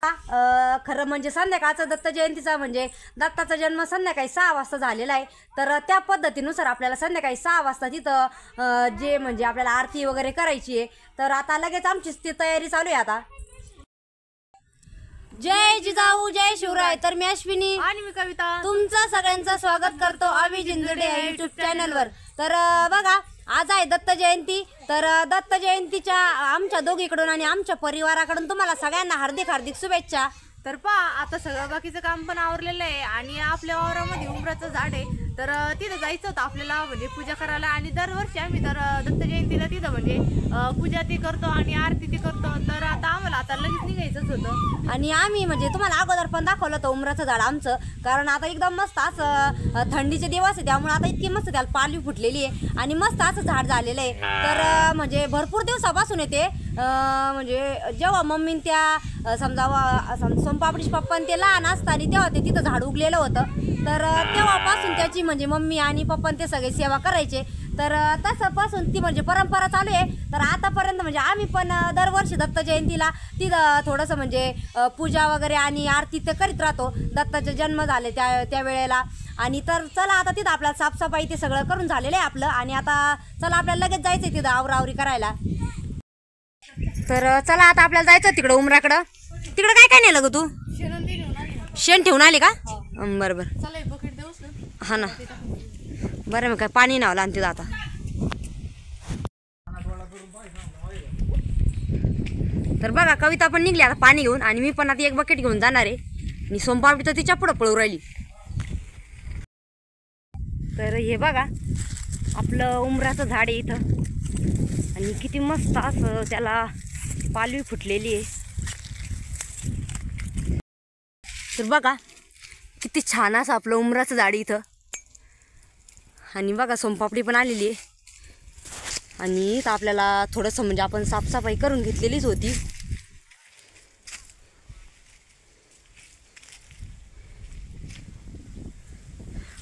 खरं म्हणजे संध्याकाळचा दत्त जयंतीचा म्हणजे दत्ताचा जन्म संध्याकाळी 6 वाजता झालेला आहे. तर त्या पद्धतीनुसार आपल्याला संध्याकाळी 6 वाजता तिथं जे म्हणजे आपल्याला आरती वगैरे करायची आहे. तर आता लगेच आमची ती तयारी चालू आहे. आता जय जिजाऊ जय शिवराय. तर मी अश्विनी आणि मी कविता तुमचं सगळ्यांचं स्वागत करतो आम्ही जिंजडे या युट्यूब चॅनलवर. तर बघा आज आहे दत्त जयंती. तर दत्त जयंतीच्या आमच्या दोघीकडून आणि आमच्या परिवाराकडून तुम्हाला सगळ्यांना हार्दिक हार्दिक शुभेच्छा. तर आता सगळं बाकीचं काम पण आवरलेलं आहे आणि आपल्या वावरामध्ये उंबराचं झाड आहे. तर तिथं जायचं होतं आपल्याला म्हणजे पूजा करायला. आणि दरवर्षी आम्ही तर दत्त जयंतीला तिथं म्हणजे पूजा ती करतो आणि आरती ती करतो. तर आता आम्हाला आता लगेच निघायचंच होतं आणि आम्ही म्हणजे तुम्हाला अगोदर पण दाखवलं होतं उंबराचं झाड आमचं. कारण आता एकदम मस्त असं थंडीचे दिवस आहे त्यामुळे आता इतकी मस्त त्याला पालवी फुटलेली आहे आणि मस्त असं झाड झालेलं आहे. तर म्हणजे भरपूर दिवसापासून येते म्हणजे जेव्हा मम्मीन त्या समजा सोनपापडीचे पप्पा ते लहान असताना तेव्हा ते तिथं झाड उगलेलं होतं. तर तेव्हापासून त्याची म्हणजे मम्मी आणि पप्पा ते सगळे सेवा करायचे. तर तसंपासून ती म्हणजे परंपरा चालू आहे. तर आतापर्यंत म्हणजे आम्ही पण दरवर्षी दत्त जयंतीला तिथं थोडंसं म्हणजे पूजा वगैरे आणि आरती ते करीत राहतो. दत्ताचे जन्म झाले त्या वेळेला. आणि तर चला आता तिथं आपल्याला साफसफाई ते सगळं करून झालेलं आहे आपलं. आणि आता चला आपल्याला लगेच जायचं आहे तिथं आवरावरी करायला. तर चला आता आपल्याला जायचं तिकडं उमराकडं. तिकडं काय काय नेलं ग तू? शेण ठेवून आले का? बरं बरं हा ना. बरं मग काय पाणी नावलं आणि तिथं आता. तर बघा कविता पण निघली आता पाणी घेऊन आणि मी पण आता एक बकेट घेऊन जाणार आहे. आणि सोमपापडी तर तिच्या पुढं पळू राहिली. तर हे बघा आपलं उमराचं झाड आहे इथं आणि किती मस्त असं त्याला पालवी फुटलेली आहे. तर बघा किती छान असं आपलं उमराचं झाड इथं. आणि बघा सोमपापडी पण आलेली आहे. आणि इथं आपल्याला थोडंसं म्हणजे आपण साफसफाई करून घेतलेलीच होती.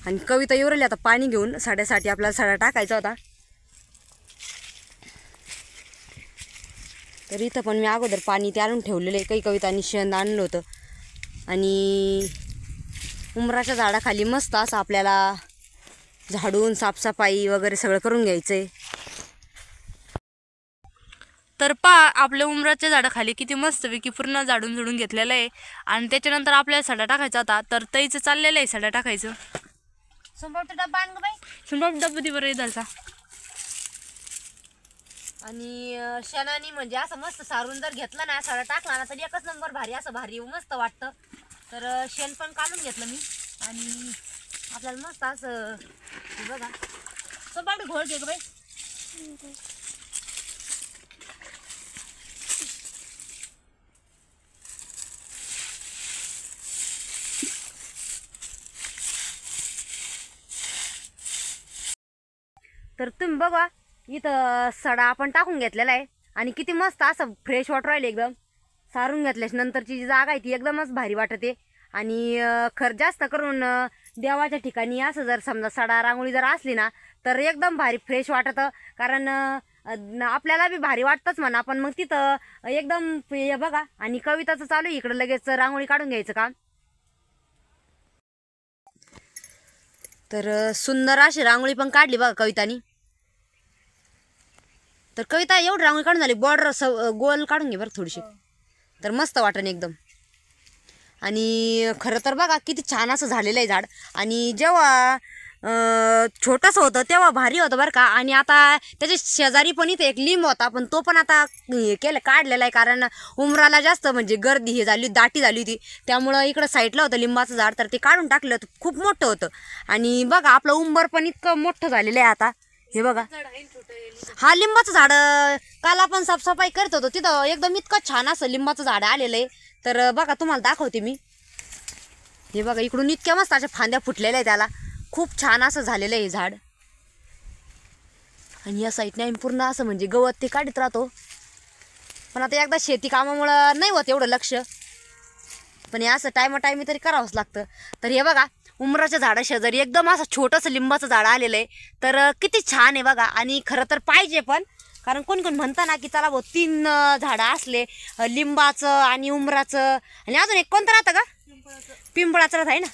आणि कविता येऊ राहिली आता पाणी घेऊन. साड्यासाठी आपल्याला साड्या टाकायचा होता. तर इथं पण मी अगोदर पाणी ते आणून ठेवलेलं आहे. काही कवितांनी शेण आणलं होतं. आणि उमराच्या झाडाखाली मस्त असं आपल्याला झाडून साफसफाई वगैरे सगळं करून घ्यायचं आहे. तर आपल्या उमराच्या झाडाखाली किती मस्तपैकी पूर्ण झाडून झुडून घेतलेलं आहे. आणि त्याच्यानंतर आपल्याला सडा टाकायचा होता. तर तईचं चाललेलं आहे सडा टाकायचं. सोमपापडी डब्बा आण ग बाई. सोमपापडी डब्बा दे बरं झाला. आणि शेणाने म्हणजे असं मस्त सारून जर घेतलं ना सडा टाकला ना तर एकच नंबर भारी असं भारी मस्त वाटतं. तर शेण पण काढून घेतलं मी आणि आपल्याला मस्त असं बघा सोमपापडी घोळ घे ग बाई. तर तुम्ही बघा इथं सडा आपण टाकून घेतलेला आहे आणि किती मस्त असं फ्रेश वाटर राहिलं एकदम. सारून घेतल्याच्या नंतरची जी जागा आहे ती एकदमच भारी वाटते. आणि जास्त करून देवाच्या ठिकाणी असं जर समजा सडा रांगोळी जर असली ना तर एकदम भारी फ्रेश वाटतं. कारण आपल्याला बी भारी वाटतंच म्हणा. पण मग तिथं एकदम बघा. आणि कविताचं चालू आहे इकडं लगेच रांगोळी काढून घ्यायचं काम. तर सुंदर अशी रांगोळी पण काढली बघा कवितानी. तर कविता एवढी रांगोळी काढून झाली. बॉर्डर गोल काढून घे बरं थोडीशी. तर मस्त वाटण एकदम. आणि खरं तर बघा किती छान असं झालेलं आहे झाड. आणि जेव्हा छोटंसं होतं तेव्हा भारी होतं बरं का. आणि आता त्याच्या शेजारी पण इथे एक लिंब होता पण तो पण आता काढलेला आहे. कारण उमराला जास्त म्हणजे गर्दी हे झाली दाटी झाली होती त्यामुळं इकडं साईडला होतं लिंबाचं झाड. तर ते काढून टाकलं होतं. खूप मोठं होतं. आणि बघा आपलं उंबर पण इतकं मोठं झालेलं आहे आता. हे बघा हा लिंबाचं झाड काल आपण साफसफाई करत होतो तिथं एकदम इतकं छान असं लिंबाचं झाड आलेलं आहे. तर बघा तुम्हाला दाखवते मी. हे बघा इकडून इतक्या मस्त अशा फांद्या फुटलेल्या आहे त्याला. खूप छान असं झालेलं आहे झाड. आणि या साईडने आम्ही पूर्ण असं म्हणजे गवत ते काढत राहतो. पण आता एकदा शेती कामामुळं नाही होत एवढं लक्ष. पण हे असं टायमी तरी करावंच लागतं. तर हे बघा उमराच्या झाडा शेजारी एकदम असं छोटंसं लिंबाचं झाड आलेलं आहे. तर किती छान आहे बघा. आणि खरं तर पाहिजे पण कारण कोण कोण म्हणतं ना की चला भाऊ 3 झाडं असले, लिंबाचं आणि उमराचं आणि अजून एक कोणतं राहतं का, पिंपळाचं राहत आहे ना.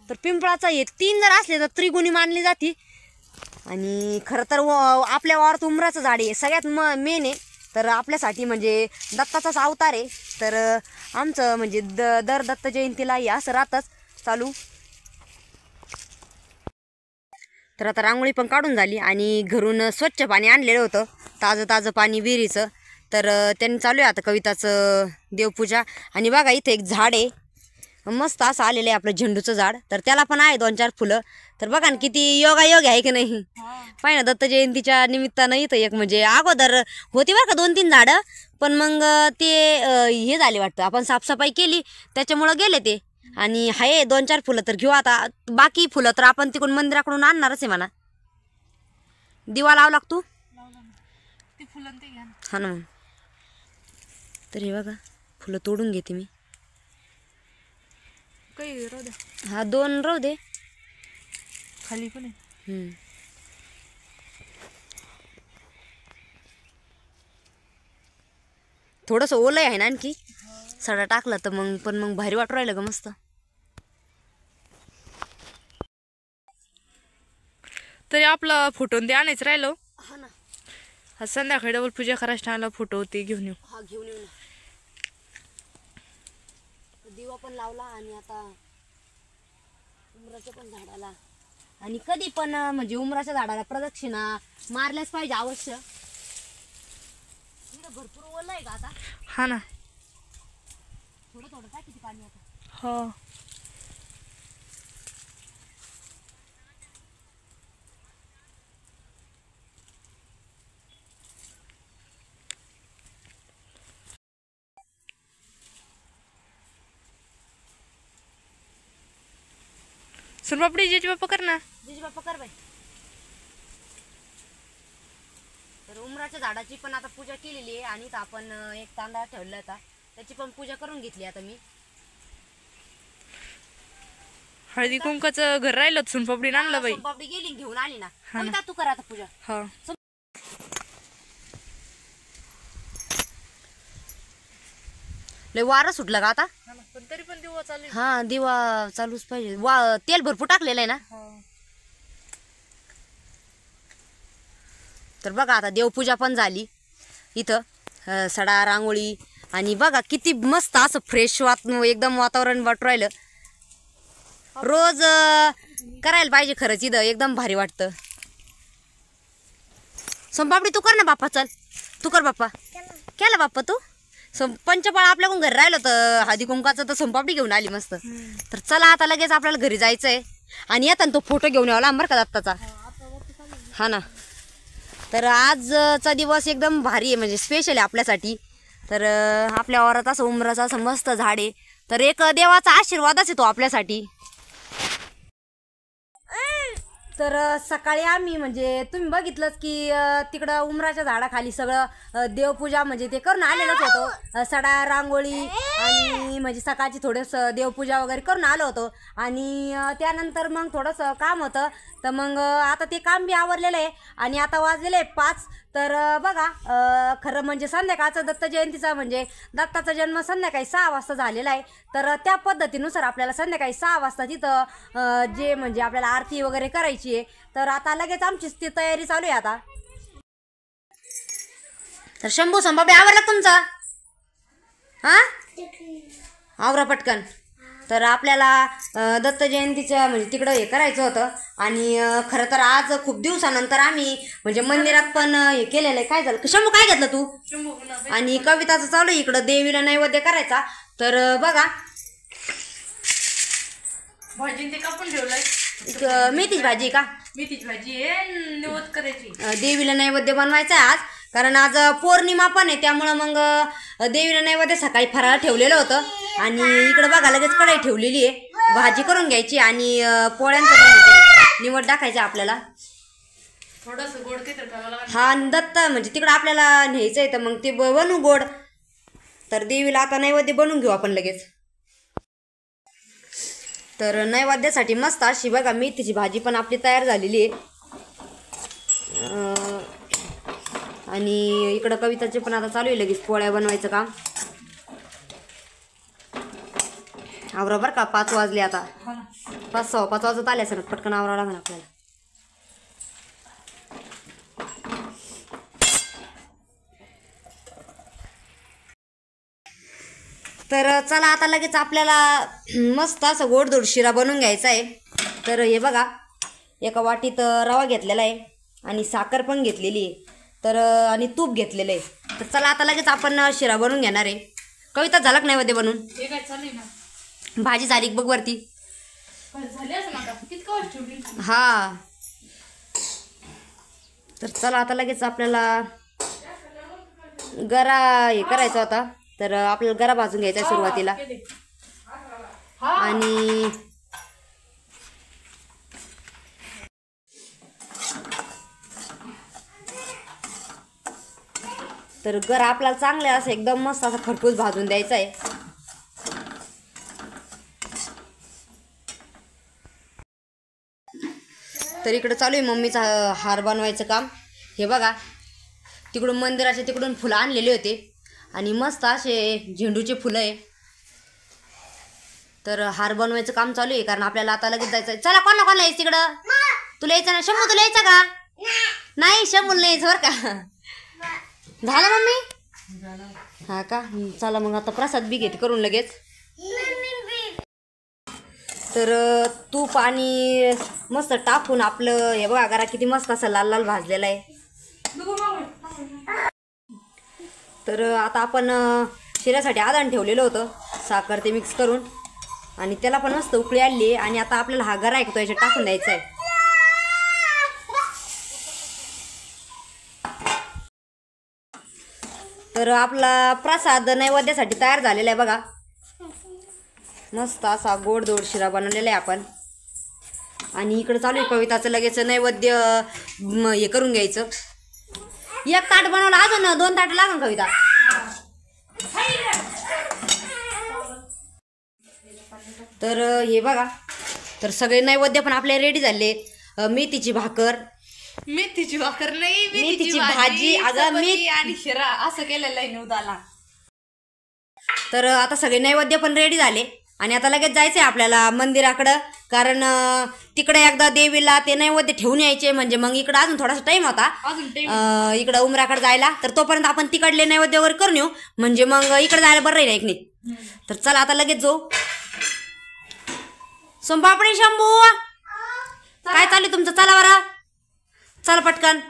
तर पिंपळाचं हे 3 जर असले तर त्रिगुणी मानली जाते. आणि खरं तर आपल्या वावरात उमराचं झाड आहे सगळ्यात मेन आहे. तर आपल्यासाठी म्हणजे दत्ताचाच अवतार आहे. तर आमचं म्हणजे दर दत्त जयंतीला असं राहतच चालू. तर आता रांगोळी पण काढून झाली आणि घरून स्वच्छ पाणी आणलेलं होतं, ताजं पाणी विहिरीचं. तर त्यांनी चालू आहे आता कविताचं देवपूजा. आणि बघा इथं एक झाड आहे मस्त असं आलेलं आहे आपलं झेंडूचं झाड. तर त्याला पण आहे 2-4 फुलं. तर बघा ना किती योगायोग आहे की नाही. पाहिजे ना दत्त जयंतीच्या निमित्तानं इथं एक म्हणजे अगोदर होती बरं का 2-3 झाडं, पण मग ते हे झाले वाटतं, आपण साफसफाई केली त्याच्यामुळं गेले ते. आणि आहे 2-4 फुलं तर घेऊ आता. बाकी फुलं तर आपण तिकडून मंदिराकडून आणणारच आहे म्हणा. दिवा लावला तू हा ना. मग तर हे बघा फुलं तोडून घेते मी. हा 2 राहू दे खाली पण आहे. थोडंसं ओलं आहे ना आणखी, सडा टाकला तर मग पण मग भारी वाटू राहिलं ग मस्त. तरी आपलं फोटो ते आणायच राहिलो. हा ना. हा संध्याकाळी डबल पूजा करायची टाळला फोटो ते घेऊन येऊ. हा घेऊन येऊ ना. दिवा पण लावला आणि आता उमराच्या पण झाडाला आणि कधी पण म्हणजे उमराच्या झाडाला प्रदक्षिणा मारल्याच पाहिजे अवश्य. भरपूर ओलं आहे का आता. हा ना. थोडं थोडं काय किती पाणी आता. हो. सोनपापडी जेजी बाप्पा कर ना. जेजी बाप्पा कर बाई. तर उमराच्या झाडाची पण आता पूजा केलेली आहे आणि आपण एक तांदळा ठेवला होता त्याची पण पूजा करून घेतली आता मी. हळदी कुंकाचं घर राहिलं सोनपापडी आणलं बाई. सोनपापडी गेली घेऊन आली ना. कोणता तू कर आता पूजा. हा. लय वारा सुटला का आता. पण तरी पण दिवा चालू. हा दिवा चालूच पाहिजे. तेल भरपूर टाकलेलं आहे ना. तर बघा आता देवपूजा पण झाली इथं. सडा रांगोळी आणि बघा किती मस्त असं फ्रेश एकदम वातावरण वाटू राहिलं. रोज करायला पाहिजे खरंच इथं एकदम भारी वाटतं. सोनपापडी तू कर ना बाप्पा. चल तू कर बाप्पा. केला बाप्पा तू. पंचपाळ आपल्याकडून घरी राहिलं तर हळदी कुंकाचं तर सोनपापडी घेऊन आली मस्त. तर चला आता लगेच आपल्याला घरी जायचंय आणि येताना तो फोटो घेऊन यावा बरं का दत्ताचा. हा ना. तर आजचा दिवस एकदम भारी आहे म्हणजे स्पेशल आहे आपल्यासाठी. तर आपल्या वावरात असं उमराचं असं मस्त झाड आहे. तर एक देवाचा आशीर्वादच आहे तो आपल्यासाठी. तर सकाळी आम्ही म्हणजे तुम्ही बघितलंच की तिकडं उमराच्या झाडाखाली सगळं देवपूजा म्हणजे ते करून आलेलंच होतं. सडा रांगोळी आणि म्हणजे सकाळची थोडंसं देवपूजा वगैरे करून आलो होतो आणि त्यानंतर मग थोडंसं काम होतं. तर मग आता ते काम बी आवरलेलं आहे आणि आता वाजलेलं आहे 5. तर बघा खरं म्हणजे संध्याकाळचं दत्त जयंतीचा म्हणजे दत्ताचा जन्म संध्याकाळी 6 वाजता झालेला आहे. तर त्या पद्धतीनुसार आपल्याला संध्याकाळी 6 वाजता तिथं जे म्हणजे आपल्याला आरती वगैरे करायची आहे. तर आता लगेच आमचीच ती तयारी चालू आहे आता. तर शंभू संभाबे आवरला तुमचा. हा आवरा पटकन. तर आपल्याला दत्त जयंतीच्या म्हणजे तिकडं हे करायचं होतं आणि खरं तर आज खूप दिवसानंतर आम्ही म्हणजे मंदिरात पण हे केलेलं आहे. काय झालं शंभू काय घेतलं तू. आणि कविताचं चालू आहे इकडं देवीला नैवेद्य करायचा. तर बघा भाजी ते कापून ठेवलंय. मेथीची भाजी का. मेथीची भाजी आहे निवद करायची. देवीला नैवेद्य बनवायचा आहे आज कारण आज पौर्णिमा पण आहे त्यामुळं मग देवीला नैवेद्य सकाळी फराळ ठेवलेलं होतं. आणि इकडं बघा लगेच कढई ठेवलेली आहे. भाजी करून घ्यायची आणि पोळ्यांचं निवड टाकायचं आपल्याला. थोडंसं गोड ते हा दत्त म्हणजे तिकडं आपल्याला न्यायचं आहे तर मग ते बनवू गोड. तर देवीला आता नैवेद्य बनवून घेऊ आपण लगेच. तर नैवेद्यासाठी मस्त अशी बघा मेथीची भाजी पण आपली तयार झालेली आहे. आणि इकडं कविताचे पण आता चालू आहे लगेच पोळ्या बनवायचं काम. आवरा बरं का, 5 वाजले आता. 5:15 वाजत आले असं पटकन आवरावं लागणार आपल्याला. तर चला आता लगेच आपल्याला मस्त असं गोडधोड शिरा बनवून घ्यायचा आहे. तर हे बघा, एका वाटीत रवा घेतलेला आहे आणि साखर पण घेतलेली आहे. तर आणि तूप घेतलेलं आहे. तर चला आता लगेच आपण शिरा बनवून घेणार आहे. कविता झाला का नाही मध्ये बनवून? हे काय चालू ना, भाजी झाली बघ वरती. झाली असं ना, किती कवा ठेवली. हा, तर चला आता लगेच आपल्याला गरा हे करायचा होता. तर आपल्याला गरा भाजून घ्यायचा आहे सुरुवातीला. आणि तर गरा आपल्याला चांगले असं एकदम मस्त असं खरपूस भाजून द्यायचा आहे. तर इकडं चालू आहे मम्मीचा हार बनवायचं काम. हे बघा, तिकडून मंदिराचे तिकडून फुलं आणलेले होते आणि मस्त असे झेंडूचे फुलं आहे. तर हार बनवायचं काम चालू आहे कारण आपल्याला आता लगेच जायचं आहे. चला, कोण कोण यायचं तिकडं? तुला यायचं ना शंभू? तुला यायचं का? नाही, शंभूला नाही यायचं बरं का. झालं मम्मी? हा का, चला मग आता प्रसाद बी घेते करून लगेच. तर तूप आणि मस्त टाकून आपलं हे बघा गरा किती मस्त असं लाल लाल भाजलेला आहे. तर आता आपण शिऱ्यासाठी आधान ठेवलेलं होतं साखर ते मिक्स करून आणि त्याला पण मस्त उकळी आली आहे. आणि आता आपल्याला हा गरा आहे तो याच्यात टाकून द्यायचा आहे. तर आपला प्रसाद नैवेद्यासाठी तयार झालेला आहे बघा. मस्त असा गोडधोड शिरा बनवलेला आहे आपण. आणि इकडं चालू आहे कविताचं लगेच नैवेद्य हे करून घ्यायचं. एक ताट बनवलं, अजून 2 ताट लागन कविता. तर हे बघा, तर सगळे नैवेद्य पण आपले रेडी झाले. मेथीची भाकर नाही, मेथीची भाजी. अगं मेथी आणि शिरा असं केलेलं आहे निवदाला. तर आता सगळे नैवेद्य पण रेडी झाले आणि आता लगेच जायचंय आपल्याला मंदिराकडं. कारण तिकडे एकदा देवीला ते नैवेद्य ठेवून यायचे, म्हणजे मग इकडं अजून थोडासा टाइम होता इकडं उमराकडे जायला. तर तोपर्यंत आपण तिकडले नैवेद्य वगैरे करून येऊ, म्हणजे मग इकडे जायला बरं राहील एक नाही. तर चला आता लगेच जाऊ. सोमपापडी, शंभू, काय चालू तुमचं? चला बरं, चल पटकन.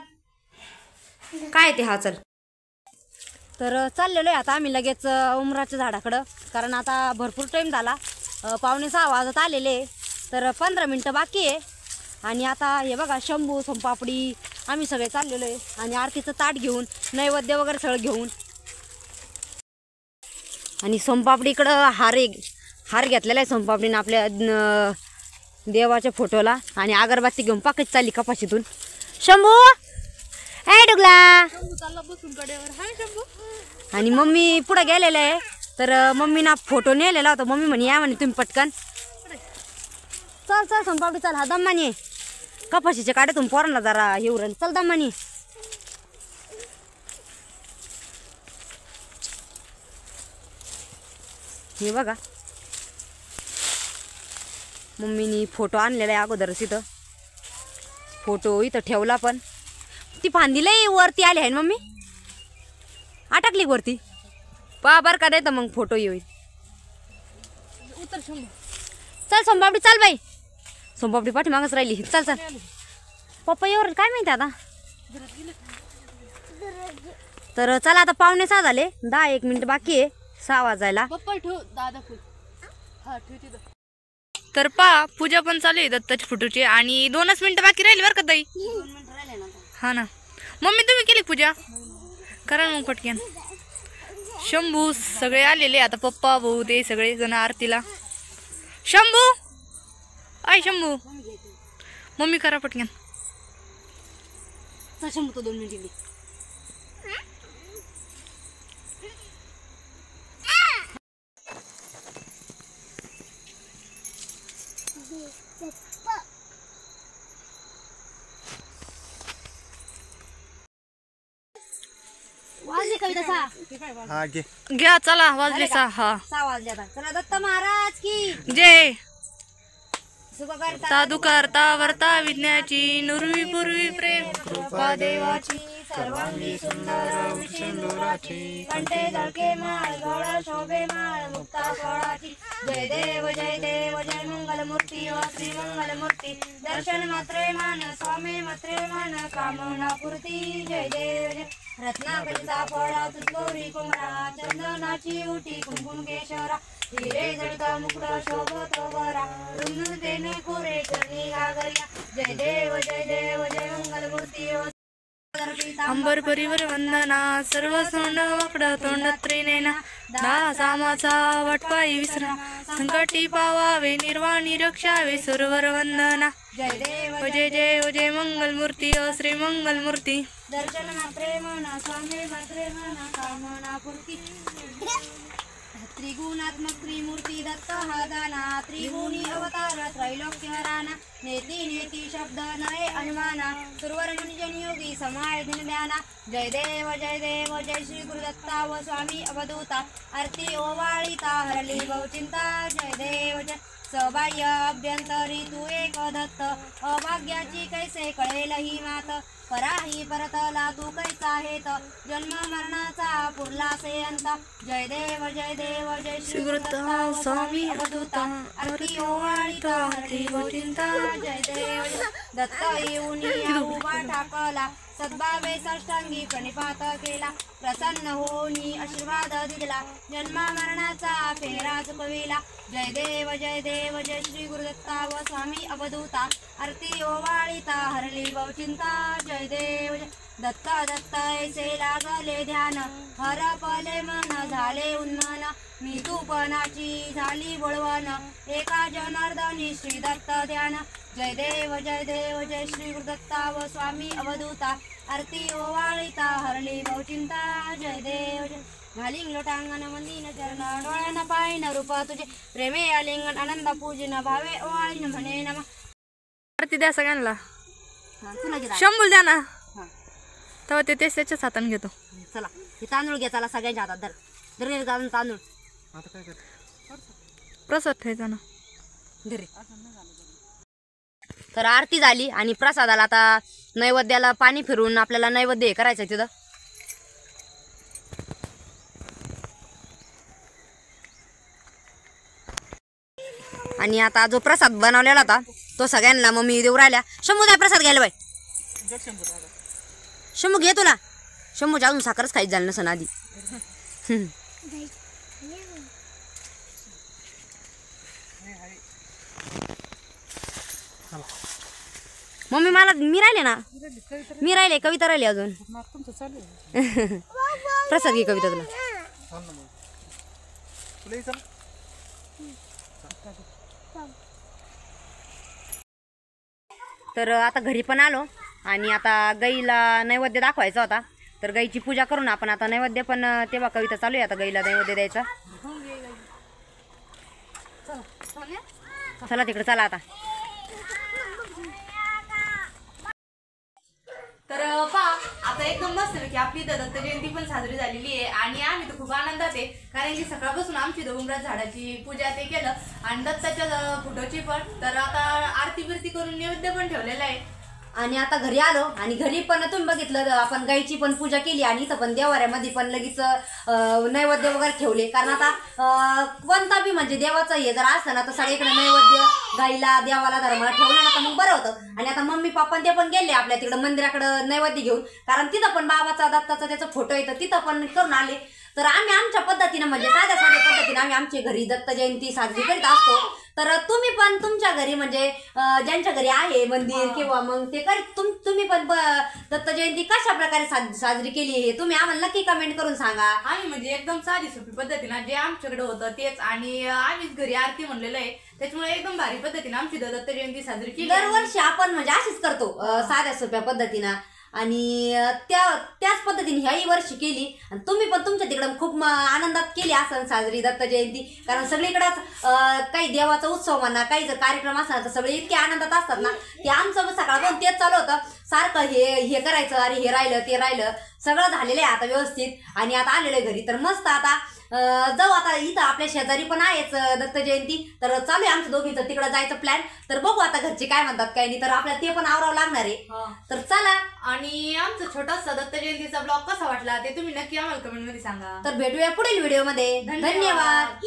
काय ते? हा चल. तर चाललेलो आहे आता आम्ही लगेच उमराच्या झाडाकडं. कारण आता भरपूर टाईम झाला, 5:45 वाजत आलेले. तर 15 मिनटं बाकी आहे. आणि आता हे बघा, शंभू, सोमपापडी आम्ही सगळे चाललेलो आहे. आणि आरतीचं ताट घेऊन, नैवेद्य वगैरे सगळं घेऊन. आणि सोमपापडीकडं हार घेतलेला आहे सोमपापडीनं आपल्या देवाच्या फोटोला. आणि अगरबत्ती घेऊन पाकच चालली कपाशीतून. शंभू, ए डुगला. आणि मम्मी पुढे गेलेलं आहे. तर मम्मीना फोटो नेलेला होता. मम्मी म्हणे या म्हणे तुम्ही पटकन. चल चल सोमपापडी चल, हा दम्मानी कपाशीच्या काड्यातून पोरांना जरा हे उरल. चल दम्मानी. हे बघा, मम्मीनी फोटो आणलेला आहे अगोदरच. इथं फोटो इथं ठेवला, पण ती फांदी लई वरती आली आहे मम्मी, अटकली वरती. पहा बरं का, नाही तर मग फोटो येईल. उतर शंभू. चल सोमपापडी चल बाई. सोमपापडी पाठीमागच राहिली. चल चल. पप्पा येवर काय माहिती आता. तर चला आता 5:45 झाले, 10-1 मिनिट बाकी आहे 6 वाजायला. पप्पा ठेव दादा फुल. हा ठेव तिथं. तर पा पूजा पण चालू आहे दत्ताची फोटोची. आणि 2च मिनिटं बाकी राहिली बरं का ताई. 2 मिनिट राहिले ना. हा ना. मम्मी तुम्ही केली पूजा? करा मग पटकन. शंभू सगळे आलेले आता, पप्पा भाऊ ते सगळे जण आरतीला. शंभू, आय शंभू, मम्मी करा पटकन. चल शंभू, तो 2 मिनिट इकडे. वाजली कविता 6? हा घे. घ्या चला वाजले 6. हा 6 वाजले आता. चला दत्त महाराज की जय. सुख करता साधू करता वर्ता विज्ञाची नुरवी पूर्वी प्रेम कृपा देवाची सर्वांगी सुंदर विषेंदुराची कंठे झळके माळ गळ शोभे माळ मुक्ता सोळाची जय देव जय मंगल मूर्ती व श्री मंगल मूर्ती दर्शन मात्रे मान स्वामी मात्रे मान कामना पूर्ती जय देव जय रत्नाकरीचा फळा तुझगौरी कुमरा चंदनाची उटी कुंकुम केशरा हिरे जळता मुकुट शोभत वरा रुंदतेने कोरे चरणी घागरिया जय देव जय मंगल मूर्ती व अंबर परिवर वंदना सर्व सोंड वकड तोंड त्रिनेना दासामाचा वटपाई विसरा संकटी पावावे निर्वाणी रक्षावे सुरवर वंदना जय देव जय मंगल मूर्ती श्री मंगल मूर्ती दर्शन मात्रे म्हणा स्वामी मात्रे म्हणा कामना पूर्ती त्रिगुणात्मक त्रिमूर्ती दत्त हा दाना त्रिगुणी अवतार त्रैलोक्य राना नेती शब्द नये अनुमाना सुरवर मुनिजन योगी समाय दिन ध्याना जय देव जय श्री गुरुदत्ता व स्वामी अवधूता आरती ओवाळीता हरली बहुचिंता जय देव जय सबाह्य अभ्यंतरी तू एक दत्त अभाग्याची कैसे कळेल ही मात पराही परतला तू कैसा हेत जन्म मरणाचा पुरला से अंत जय देव जय श्री गुरुदत्ता स्वामी अवधूता आरती ओवाळीता हरली बहुचिंता जय देव दत्त येऊन उभा ठाकला सद्भावे साष्टांगी प्रणिपात केला प्रसन्न होनी आशीर्वाद दिला जन्मा मरणाचा फेरा चुकविला जय देव जय श्री गुरुदत्ता व स्वामी अवधूता आरती ओवाळीता हरली बहुचिंता जय देव जय दत्त ऐसे लागले ध्यान हरपले मन झाले उन्मन मी तूपणाची झाली बळवण एका जनार्दनी श्री दत्त ध्यान जय देव जय श्री गुरुदत्ता व स्वामी अवधूता आरती ओवाळीता हरली बहुचिंता जय देव जय घालिंग लोटांगण मंदिन चरण डोळ्यानं पायन रूप तुझे प्रेमे आलिंगन आनंद पूजन भावे ओवाळीन म्हणे नम आरती द्या सगळ्यांना तुला घे शंभूल द्या ना हा. तेव्हा ते त्याच्याच हाताने घेतो चला हे तांदूळ घ्या चला सगळ्यांच्या हातात धर तांदूळ आता काय कर. प्रसाद ठेवायचा ना धरे तर आरती झाली आणि प्रसादाला आता नैवेद्याला पाणी फिरून आपल्याला नैवेद्य करायचं तिथं आणि आता जो प्रसाद बनवलेला होता तो सगळ्यांना मम्मी देऊ राहिल्या शंभू काय प्रसाद घ्यायला बाई शंभू घे तुला शंभूच्या अजून साखरच खायची झालं नसन आधी मम्मी मला मी राहिले कविता राहिली अजून प्रसाद घे कविता तुला तर आता घरी पण आलो आणि आता गाईला नैवेद्य दाखवायचा होता तर गाईची पूजा करून आपण आता नैवेद्य पण तेव्हा कविता चालू आहे आता गाईला नैवेद्य द्यायचा चला तिकडे चला आता तर आता एकदम मस्त की आपली दत्त जयंती पण साजरी झालेली आहे आणि आम्ही तर खूप आनंदात आहे कारण की सकाळपासून आमची उमरात झाडाची पूजा ते केलं आणि दत्ताच्या फोटोची पण तर आता आरती बिरती करून नैवेद्य पण ठेवलेला आहे आणि आता घरी आलो आणि घरी पण तुम्ही बघितलं आपण गाईची पण पूजा केली आणि इथं पण देवाऱ्यामध्ये पण लगेच नैवेद्य वगैरे ठेवले कारण आता कोणता बी म्हणजे देवाचं हे जर असतं ना तर सगळीकडे नैवेद्य गाईला देवाला धर्माला ठेवलं ना तर मग बरं होतं आणि आता मम्मी पप्पा ते पण गेले आपल्या तिकडं मंदिराकडं नैवेद्य घेऊन कारण तिथं पण बाबाचा दत्ताचा त्याचा फोटो येतं तिथं पण करून आले तर आम्ही आमच्या पद्धतीनं म्हणजे साध्या पद्धतीने आम्ही आमच्या घरी दत्त जयंती साजरी करीत असतो तर तुम्ही पण तुमच्या घरी म्हणजे ज्यांच्या घरी आहे मंदिर किंवा मग ते तुम्ही पण दत्त जयंती कशा प्रकारे साजरी केली हे तुम्ही आम्हाला नक्की कमेंट करून सांगा आम्ही म्हणजे एकदम साधी सोपी पद्धतीनं जे आमच्याकडे होतं तेच आणि आम्हीच घरी आरती म्हणलेलं आहे त्याच्यामुळे एकदम भारी पद्धतीने आमची दत्त जयंती साजरी केली दरवर्षी आपण म्हणजे अशीच करतो साध्या सोप्या पद्धतीनं आणि त्याच पद्धतीने ह्याही वर्षी केली आणि तुम्ही पण तुमच्या तिकडं खूप आनंदात केली असं साजरी दत्त जयंती. कारण सगळीकडेच काही देवाचा उत्सव म्हणा, काही जर कार्यक्रम असणार तर सगळे इतके आनंदात असतात ना. ते आमचं सकाळपासून तेच चालू होतं सारखं, हे करायचं, अरे हे राहिलं ते राहिलं, सगळं झालेलं आहे आता व्यवस्थित. आणि आता आलेलं आहे घरी तर मस्त आता जाऊ. आता इथं आपल्या शेजारी पण आहेच दत्त जयंती, तर चालू आहे आमचं दोघीचं तिकडं जायचं प्लॅन. तर बघू आता घरचे काय म्हणतात काय नाही, तर आपल्याला ते पण आवरावं लागणार आहे. तर चला. आणि आमचं छोटासा दत्त जयंतीचा ब्लॉग कसा वाटला ते तुम्ही नक्की आम्हाला कमेंट मध्ये सांगा. तर भेटूया पुढील व्हिडिओमध्ये. धन्यवाद.